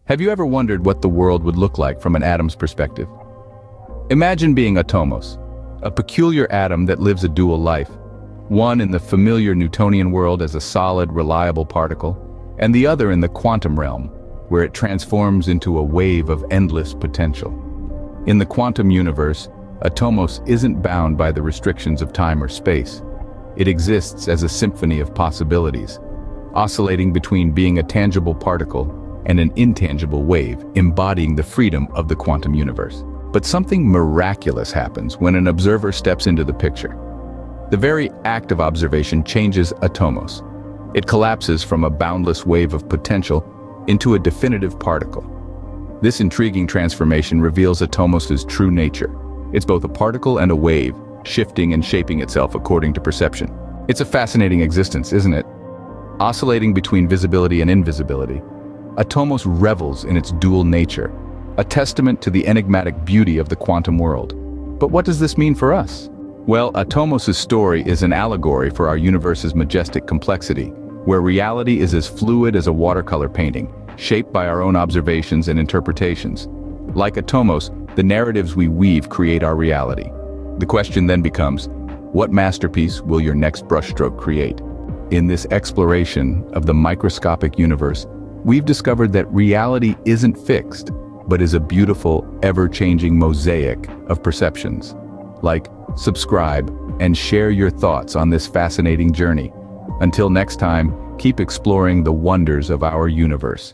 Have you ever wondered what the world would look like from an atom's perspective? Imagine being Atomos, a peculiar atom that lives a dual life, one in the familiar Newtonian world as a solid, reliable particle, and the other in the quantum realm, where it transforms into a wave of endless potential. In the quantum universe, Atomos isn't bound by the restrictions of time or space. It exists as a symphony of possibilities, oscillating between being a tangible particle and an intangible wave, embodying the freedom of the quantum universe. But something miraculous happens when an observer steps into the picture. The very act of observation changes Atomos. It collapses from a boundless wave of potential into a definitive particle. This intriguing transformation reveals Atomos's true nature. It's both a particle and a wave, shifting and shaping itself according to perception. It's a fascinating existence, isn't it? Oscillating between visibility and invisibility, Atomos revels in its dual nature, a testament to the enigmatic beauty of the quantum world. But what does this mean for us? Well, Atomos' story is an allegory for our universe's majestic complexity, where reality is as fluid as a watercolor painting, shaped by our own observations and interpretations. Like Atomos, the narratives we weave create our reality. The question then becomes, what masterpiece will your next brushstroke create? In this exploration of the microscopic universe, we've discovered that reality isn't fixed, but is a beautiful, ever-changing mosaic of perceptions. Like, subscribe, and share your thoughts on this fascinating journey. Until next time, keep exploring the wonders of our universe.